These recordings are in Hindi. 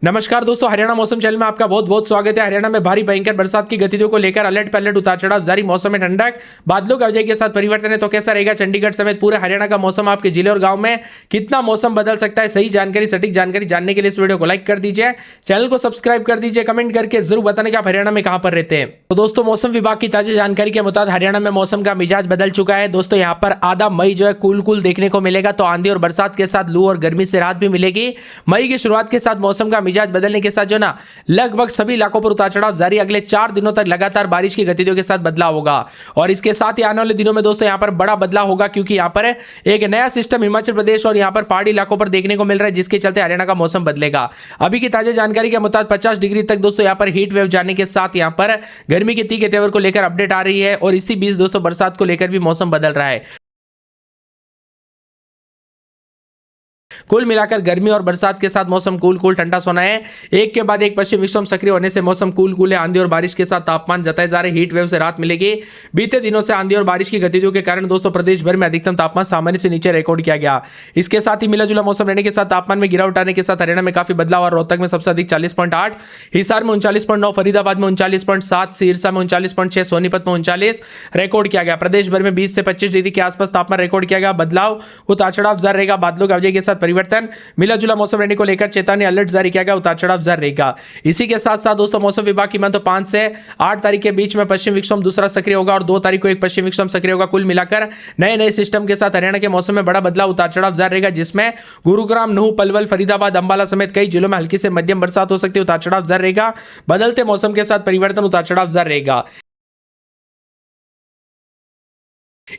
नमस्कार दोस्तों, हरियाणा मौसम चैनल में आपका बहुत बहुत स्वागत है। हरियाणा में भारी भयंकर बरसात की गतिविधियों को लेकर अलर्ट पर अलर्ट, उतार चढ़ाव जारी। मौसम में ठंडक, बादलों की आवाजाही के साथ परिवर्तन है। तो कैसा रहेगा चंडीगढ़ समेत पूरे हरियाणा का मौसम? आपके जिले और गांव में कितना मौसम बदल सकता है? सही जानकारी, सटीक जानकारी जानने के लिए इस वीडियो को लाइक कर दीजिए, चैनल को सब्सक्राइब कर दीजिए, कमेंट करके जरूर बताने कि आप हरियाणा में कहां पर रहते हैं। तो दोस्तों, मौसम विभाग की ताजा जानकारी के मुताबिक हरियाणा में मौसम का मिजाज बदल चुका है। दोस्तों, यहाँ पर आधा मई जो है कूल देखने को मिलेगा। तो आंधी और बरसात के साथ लू और गर्मी से राहत भी मिलेगी। मई की शुरुआत के साथ मौसम का मिजाज बदलने के साथ जो ना लगभग सभी इलाकों पर उतार चढ़ाव जारी। अगले 4 दिनों तक लगातार बारिश की गतिविधियों के साथ बदलाव होगा और इसके साथ ही आने वाले दिनों में दोस्तों यहां पर बड़ा बदलाव होगा, क्योंकि यहां पर एक नया सिस्टम हिमाचल प्रदेश और यहां पर पहाड़ी इलाकों पर देखने को मिल रहा है, जिसके चलते हरियाणा का मौसम बदलेगा। अभी की ताजा जानकारी के मुताबिक 50 डिग्री तक दोस्तों यहां पर हीट वेव जाने के साथ यहां पर गर्मी के तीखे तेवर को लेकर अपडेट आ रही है और इसी बीच दोस्तों बरसात को लेकर भी मौसम बदल रहा है। कुल मिलाकर गर्मी और बरसात के साथ मौसम कूल ठंडा सोना है। एक के बाद एक पश्चिम विक्षोभ सक्रिय होने से मौसम कूल है। आंधी और बारिश के साथ तापमान जताए जा रहे हीट वेव से राहत मिलेगी। बीते दिनों से आंधी और बारिश की गतिविधियों के कारण दोस्तों प्रदेश भर में अधिकतम तापमान सामान्य से नीचे रिकॉर्ड किया गया। इसके साथ ही मिला जुला मौसम रहने के साथ तापमान में गिरावट आने के साथ हरियाणा में काफी बदलाव और रोहतक में सबसे अधिक 40.8, हिसार में 39.9, फरीदाबाद में 39.7, सिरसा में 39.6, सोनीपत में 39 रिकॉर्ड किया गया। प्रदेश भर में 20 से 25 डिग्री के आसपास तापमान रिकॉर्ड किया गया। बदलाव उतार चढ़ाव जारी रहेगा। बादलों की आवाजाही के साथ परिवर्तन, मिला जुला मौसम रहने को लेकर चेतावनी अलर्ट जारी किया गया। उतार चढ़ाव जारी रहेगा। इसी के साथ साथ दोस्तों मौसम विभाग की मान तो 5 से 8 तारीख के बीच में पश्चिम विक्षोभ दूसरा सक्रिय होगा और 2 तारीख को एक पश्चिम विक्षोभ सक्रिय होगा। कुल मिलाकर नए सिस्टम के साथ हरियाणा के मौसम में बड़ा बदलाव, उतार चढ़ाव जारी रहेगा, जिसमें गुरुग्राम, नूह, पलवल, फरीदाबाद, अंबाला समेत कई जिलों में हल्की से मध्यम बरसात हो सकती है। उतार चढ़ाव जारी रहेगा। बदलते मौसम के साथ परिवर्तन, उतार चढ़ाव जारी रहेगा।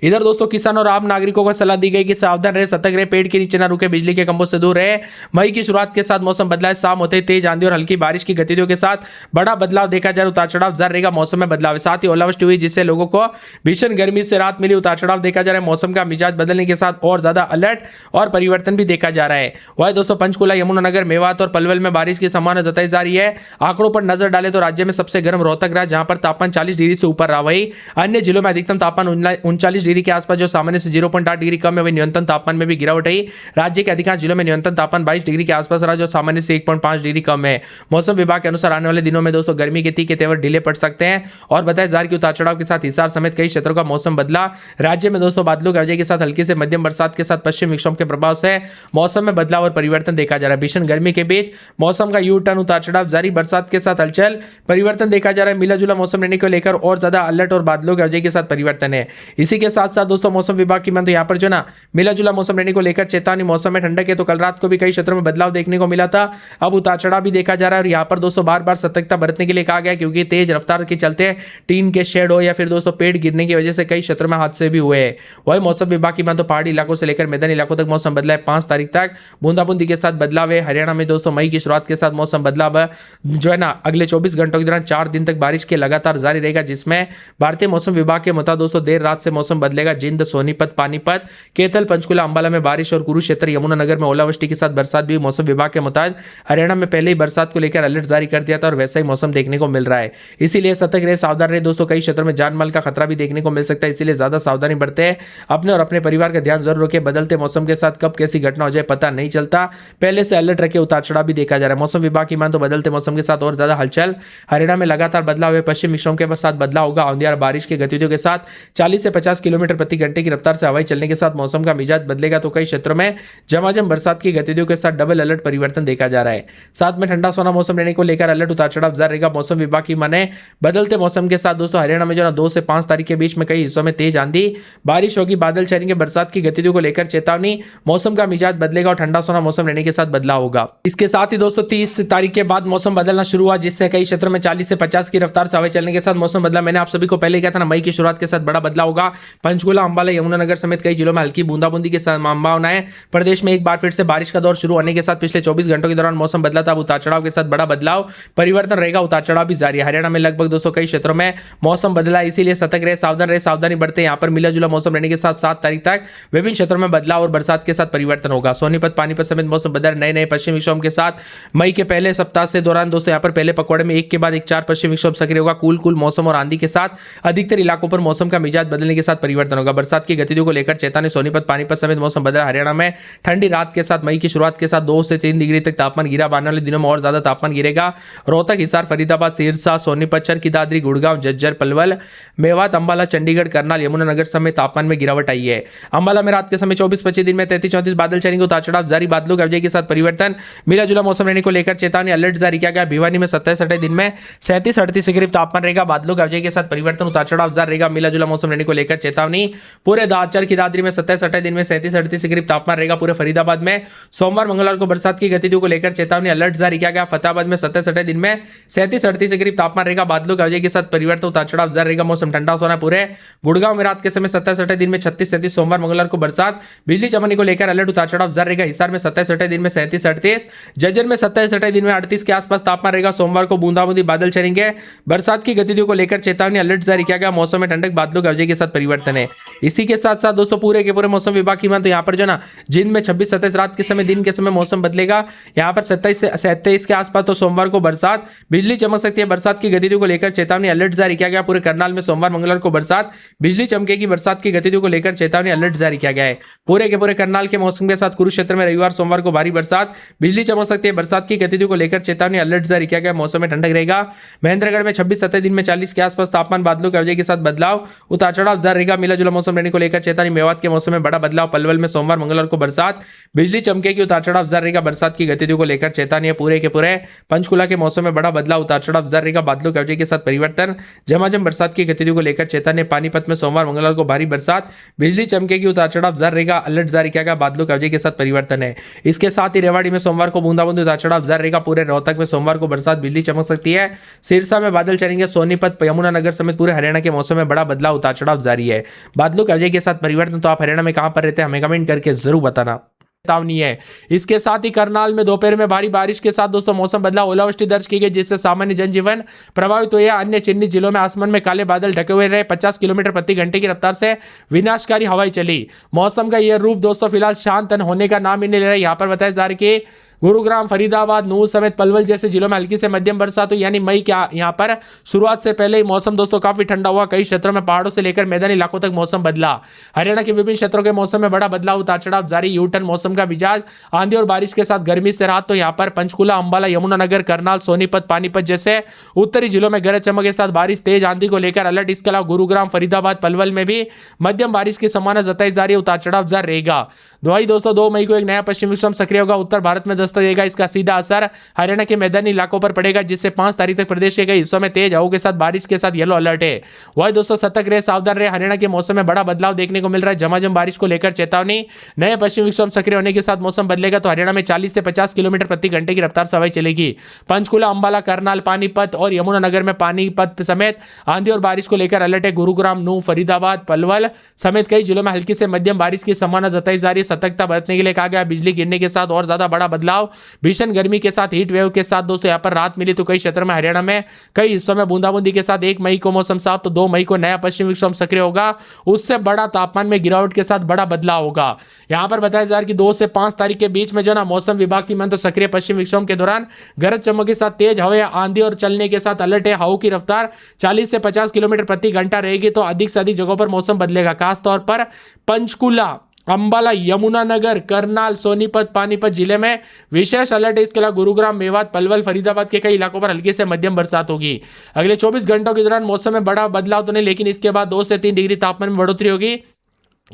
इधर दोस्तों किसानों और आम नागरिकों को सलाह दी गई कि सावधान रहे, सतर्क रहे, पेड़ के नीचे न रुके, बिजली के खंभों से दूर रहे। मई की शुरुआत के साथ मौसम बदला है। शाम होते ही तेज आंधी और हल्की बारिश की गतिविधियों के साथ बड़ा बदलाव देखा जा रहा है। उतार चढ़ाव जारी रहेगा। मौसम में बदलाव है, साथ ही ओलावृष्टि हुई, जिससे लोगों को भीषण गर्मी से राहत मिली। उतार चढ़ाव देखा जा रहा है। मौसम का मिजाज बदलने के साथ और ज्यादा अलर्ट और परिवर्तन भी देखा जा रहा है। वही दोस्तों पंचकुला, यमुनानगर, मेवात और पलवल में बारिश की संभावना जताई जा रही है। आंकड़ों पर नजर डाले तो राज्य में सबसे गर्म रोहतक रहा, जहां पर तापमान 40 डिग्री से ऊपर रहा। वही अन्य जिलों में अधिकतम तापमान 39 डिग्री के आसपास जो सामान्य से 0.8 डिग्री कम है। वही न्यूनतम तापमान में भी गिरावट आई। राज्य के अधिकांश जिलों में न्यूनतम तापमान 22 डिग्री के आसपास रहा, जो सामान्य से 1.5 डिग्री कम है। मौसम विभाग के अनुसार आने वाले दिनों में दोस्तों गर्मी के तीखे तेवर ढीले पड़ सकते हैं और बताया जा रहा है कि उतार चढ़ाव के साथ हिसार समेत कई क्षेत्रों का मौसम बदला। राज्य में दोस्तों बादलों की आवाजाही के साथ हल्की से मध्यम बरसात के साथ पश्चिम विक्षोभ के प्रभाव से मौसम में बदलाव और परिवर्तन देखा जा रहा है। भीषण गर्मी के बीच मौसम का यू टर्न, उतार चढ़ाव जारी। बरसात के साथ हलचल, परिवर्तन देखा जा रहा है। मिला जुला मौसम रहने को लेकर और ज्यादा अलर्ट और बादलों की आवाजाही के साथ परिवर्तन है। इसी के साथ साथ दोस्तों मौसम विभाग की मान तो यहाँ पर जो ना मिला जुला मौसम रहने को लेकर चेतावनी। मौसम में ठंडक है, तो कल रात को भी कई क्षेत्रों में बदलाव देखने को मिला था। अब उतार चढ़ाव भी देखा जा रहा है और यहाँ पर दोस्तों बार बार सतर्कता बरतने के लिए कहा गया, क्योंकि तेज रफ्तार के चलते टीन के शेड हो या फिर दोस्तों पेड़ गिरने की वजह से कई क्षेत्रों में हादसे भी हुए हैं। वही मौसम विभाग की मान तो पहाड़ी इलाकों से लेकर मैदानी इलाकों तक मौसम बदला है। 5 तारीख तक बूंदाबूंदी के साथ बदलाव है। हरियाणा में दोस्तों मई की शुरुआत के साथ मौसम बदलाव जो है ना अगले 24 घंटों के दौरान 4 दिन तक बारिश के लगातार जारी रहेगा, जिसमें भारतीय मौसम विभाग के मुताबिक दोस्तों देर रात से मौसम बदलेगा। जिंद, सोनीपत, पानीपत, केथल, पंचकुला, अंबाला में बारिश और कुरुक्षेत्र, यमुनानगर में ओलावृष्टि के साथ बरसात भी। मौसम विभाग के मुताबिक हरियाणा में पहले ही बरसात को लेकर अलर्ट जारी कर दिया था और वैसा ही मौसम देखने को मिल रहा है। इसीलिए सतर्क रहे, सावधान रहे दोस्तों। कई क्षेत्रों में जान माल का खतरा भी देखने को मिल सकता है, इसीलिए ज्यादा सावधानी बरते। अपने और अपने परिवार का ध्यान जरूर रखें। बदलते मौसम के साथ कब कैसी घटना हो जाए पता नहीं चलता, पहले से अलर्ट रखे। उतार चढ़ाव भी देखा जा रहा है। मौसम विभाग की मान तो बदलते मौसम के साथ और ज्यादा हलचल। हरियाणा में लगातार बदलाव है। पश्चिम विक्षोभ के साथ बदलाव होगा। आंधी और बारिश की गतिविधियों के साथ 40 से 50 किलोमीटर प्रति घंटे की रफ्तार से हवाई चलने के साथ मौसम का मिजाज बदलेगा। तो कई क्षेत्रों में झमाझम बरसात की गतिविधियों के साथ डबल अलर्ट परिवर्तन देखा जा रहा है। साथ में ठंडा सोना मौसम रहने को लेकर अलर्ट, उतार चढ़ाव जारी रहेगा। मौसम विभाग की माने बदलते मौसम के साथ दोस्तों हरियाणा में जो ना 2 से 5 तारीख के बीच में कई हिस्सों में तेज आंधी बारिश होगी, बादल छाएंगे। बरसात की गतिविधियों को लेकर चेतावनी। मौसम का मिजाज बदलेगा और ठंडा सोना मौसम रहने के साथ बदलाव होगा। इसके साथ ही दोस्तों 30 तारीख के बाद मौसम बदलना शुरू हुआ, जिससे कई क्षेत्रों में 40 से 50 की रफ्तार से हवाई चलने के साथ मौसम बदला। मैंने आप सभी को पहले कहा था ना, मई की शुरुआत के साथ बड़ा बदलाव होगा। पंचकुला, अंबाला, यमुनानगर समेत कई जिलों में हल्की बूंदाबूंदी की संभावना है। प्रदेश में एक बार फिर से बारिश का दौर शुरू होने के साथ पिछले 24 घंटों के दौरान मौसम बदला था। अब उतार चढ़ाव के साथ बड़ा बदलाव, परिवर्तन रहेगा। उतार चढ़ाव भी जारी है। हरियाणा में लगभग दोस्तों कई क्षेत्रों में मौसम बदला, इसीलिए सतर्क रहे, सावधान रहे, सावधानी बरते। यहाँ पर मिला जुला मौसम रहने के साथ 7 तारीख तक विभिन्न क्षेत्रों में बदलाव और बरसात के साथ परिवर्तन होगा। सोनीपत, पानीपत समेत मौसम बदल। नए पश्चिम विक्षोभ के साथ मई के पहले सप्ताह से दौरान दोस्तों यहाँ पर पहले पखवाड़े में एक के बाद एक 4 पश्चिम विक्षोभ सक्रिय होगा। कूल मौसम और आंधी के साथ अधिकतर इलाकों पर मौसम का मिजाज बदलने के साथ साथ परिवर्तन होगा। बरसात की गतिविधियों को लेकर चेतावनी। सोनीपत पानीपत समेत मौसम बदला। हरियाणा में ठंडी रात के साथ मई की शुरुआत के साथ 2 से 3 डिग्री तक तापमान गिरा। आने वाले दिनों में और ज्यादा तापमान गिरेगा। रोहतक, हिसार, फरीदाबाद, सिरसा, सोनीपत, चरखी दादरी, गुड़गांव, झज्जर, पलवल, मेवात, अंबाला, चंडीगढ़, करनाल, यमुनानगर समेत तापमान में गिरावट आई है। अंबाला में रात के समय 24-25 दिन में 33-34 बादल चलेंगे। उतार चढ़ाव जारी। बादलों के अवजय के साथ परिवर्तन। मिला जुला मौसम रहने को लेकर चेतावनी, अलर्ट जारी किया गया। भिवानी में 27-28 दिन में 37-38 के करीब तापमान रहेगा। बादलों के अवजय के साथ परिवर्तन। उतार चढ़ाव जारी रहेगा। मिला जुला मौसम रहने को लेकर चेतावनी। पूरे चरखी दादरी में 27-28 दिन में 37-38 के करीब तापमान रहेगा। पूरे फरीदाबाद में सोमवार मंगलवार को बरसात की गतिविधियों को लेकर चेतावनी, अलर्ट जारी किया गया। फतेहाबाद में 27-28 दिन में 37-38 के करीब तापमान रहेगा। बादलों के अवजय के साथ परिवर्तन। उतार चढ़ाव जारी रहेगा। मौसम ठंडा होना। पूरे गुड़गांव में रात के समय 27-28 दिन में 36-37 सोमवार मंगलवार को बरसात। बिजली चमकने को लेकर अलर्ट। उतार चढ़ाव जारी रहेगा। हिसार में 27-28 दिन में 37-38, जज्जर में 27-28 दिन में 38 के आसपास तापमान रहेगा। सोमवार को बूंदाबूंदी बादल चलेंगे। बरसात की गतिविधियों को लेकर चेतावनी, अलर्ट जारी किया गया। मौसम में ठंडक, बादलों के अवजय के साथ परिवर्तन है। इसी के साथ साथ दोस्तों पूरे के पूरे मौसम विभाग की मान तो यहाँ पर जो ना जिन में 26-27 रात के समय, दिन के समय मौसम बदलेगा। यहाँ पर 27 से 27 के आसपास तो सोमवार को बरसात, बिजली चमक सकती है। बरसात की गतिविधियों को लेकर चेतावनी, अलर्ट जारी किया गया। पूरे करनाल में सोमवार मंगलवार को बरसात, बिजली चमकेगी। बरसात की गतिविधियों को लेकर चेतावनी, अलर्ट जारी किया गया है। पूरे के पूरे करनाल के मौसम के साथ कुरुक्षेत्र में रविवार सोमवार को भारी बरसात, बिजली चमक सकती है। बरसात की गतिविधियों को लेकर चेतावनी, अलर्ट जारी किया गया। मौसम में ठंडक रहेगा। महेंद्रगढ़ में 26-27 दिन में 40 के आसपास तापमान, बादलों के अवजय के साथ बदलाव। उतार चढ़ाव जारी रहेगा। मिला जुला मौसम रहने को लेकर चेतावनी। मेवात के मौसम में बड़ा बदलाव। पलवल में सोमवार मंगलवार को बरसात, बिजली चमकेगी। उतार चढ़ाव जारी रहेगा। बरसात की गतिविधियों को लेकर चेतावनी है। पूरे के पूरे पंचकुला के मौसम में बड़ा बदलाव। उतार चढ़ाव जारी रहेगा। बादलों के अवजय के साथ परिवर्तन। झमाझम बरसात की गतिविधियों को लेकर चेतावनी। पानीपत में सोमवार मंगलवार को भारी बरसात, बिजली चमकेगी। उतार चढ़ाव जारी रहेगा। अलर्ट जारी किया गया। बादलों के अवजय के साथ परिवर्तन है। इसके साथ ही रेवाड़ी में सोमवार को बूंदाबूंदी। उतार चढ़ाव जारी रहेगा। पूरे रोहतक में सोमवार को बरसात, बिजली चमक सकती है। सिरसा में बादल चलेंगे। सोनीपत, यमुनानगर समेत पूरे हरियाणा के मौसम में बड़ा बदलाव, उतार चढ़ाव जारी है। बादलों के अवजय के साथ परिवर्तन। तो आप हरियाणा में कहां पर रहते हैं हमें कमेंट करके जरूर बताना। चेतावनी है। इसके साथ ही करनाल में दोपहर में भारी बारिश के साथ दोस्तों मौसम बदला, ओलावृष्टि दर्ज की गई, जिससे सामान्य जनजीवन प्रभावित हुआ। अन्य चिन्हित जिलों में आसमान में काले बादल ढके हुए रहे। 50 किलोमीटर प्रति घंटे की रफ्तार से विनाशकारी हवाएं चली। मौसम का यह रूप दोस्तों फिलहाल शांत होने का नाम ही नहीं ले रहा है। यहाँ पर बताया जा रहा है कि गुरुग्राम, फरीदाबाद, नूह समेत पलवल जैसे जिलों में हल्की से मध्यम बरसात हुई। यानी मई क्या यहाँ पर शुरुआत से पहले ही मौसम दोस्तों काफी ठंडा हुआ। कई क्षेत्रों में पहाड़ों से लेकर मैदानी इलाकों तक मौसम बदला। हरियाणा के विभिन्न क्षेत्रों के मौसम में बड़ा बदलाव, उतार चढ़ाव जारी। यूटर्न मौसम का मिजाज, आंधी और बारिश के साथ गर्मी से राहत। तो यहाँ पर पंचकुला, अंबाला, यमुनानगर, करनाल, सोनीपत, पानीपत जैसे उत्तरी जिलों में गरज चमक के साथ बारिश, तेज आंधी को लेकर अलर्ट। इसके अलावा गुरुग्राम, फरीदाबाद, पलवल में भी मध्यम बारिश की संभावना जताई जा रही है। उतार चढ़ाव जारी रहेगा। दोस्तों 2 मई को एक नया पश्चिम विक्षोभ सक्रिय होगा। उत्तर भारत में दस्तक देगा। इसका सीधा असर हरियाणा के मैदानी इलाकों पर पड़ेगा, जिससे 5 तारीख तक प्रदेश के कई हिस्सों में तेज हवाओं के साथ बारिश के साथ येलो अलर्ट है। वही दोस्तों सतर्क रहे, सावधान रहे। हरियाणा के मौसम में बड़ा बदलाव देखने को मिल रहा है। झमाझम बारिश को लेकर चेतावनी। नए पश्चिम विक्षोभ सक्रिय होने के साथ मौसम बदलेगा। तो हरियाणा में 40 से 50 किलोमीटर प्रति घंटे की रफ्तार से हवाएं चलेगी। पंचकुला, अंबाला, करनाल, पानीपत और यमुनानगर में पानीपत समेत आंधी और बारिश को लेकर अलर्ट है। गुरुग्राम, नूह, फरीदाबाद, पलवल समेत कई जिलों में हल्की से मध्यम बारिश की संभावना जताई जा रही है। सतर्कता बरतने के लिए कहा गया। बिजली गिरने के साथ और ज्यादा बड़ा बदलाव। भीषण गर्मी के साथ हीट वेव के साथ दोस्तों यहाँ पर राहत मिली। तो कई क्षेत्रों में हरियाणा में कई हिस्सों में बूंदाबूंदी के साथ 1 मई को मौसम साफ। तो 2 मई को नया पश्चिम विक्षोभ सक्रिय होगा। उससे बड़ा तापमान में गिरावट के साथ बड़ा बदलाव होगा। यहाँ पर बताया जा रहा है कि 2 से 5 तारीख के बीच में जो ना मौसम विभाग की मान तो सक्रिय पश्चिम विक्षोभ के दौरान गरज चमक के साथ तेज हवा, आंधी और चलने के साथ अलर्ट है। हवा की रफ्तार 40 से 50 किलोमीटर प्रति घंटा रहेगी। तो अधिक से अधिक जगहों पर मौसम बदलेगा। खासतौर पर पंचकुला, अंबाला, यमुनानगर, करनाल, सोनीपत, पानीपत जिले में विशेष अलर्ट है। इसके अलावा गुरुग्राम, मेवात, पलवल, फरीदाबाद के कई इलाकों पर हल्की से मध्यम बरसात होगी। अगले 24 घंटों के दौरान मौसम में बड़ा बदलाव तो नहीं, लेकिन इसके बाद 2 से 3 डिग्री तापमान में बढ़ोतरी होगी।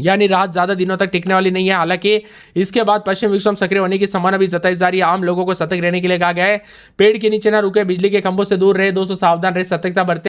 यानी रात ज्यादा दिनों तक टिकने वाली नहीं है। हालांकि इसके बाद पश्चिम विक्षोभ सक्रिय होने की संभावना भी जताई जा रही है। आम लोगों को सतर्क रहने के लिए कहा गया है। पेड़ के नीचे ना रुके, बिजली के खंभों से दूर रहे। दोस्तों सावधान रहे, सतर्कता बरते।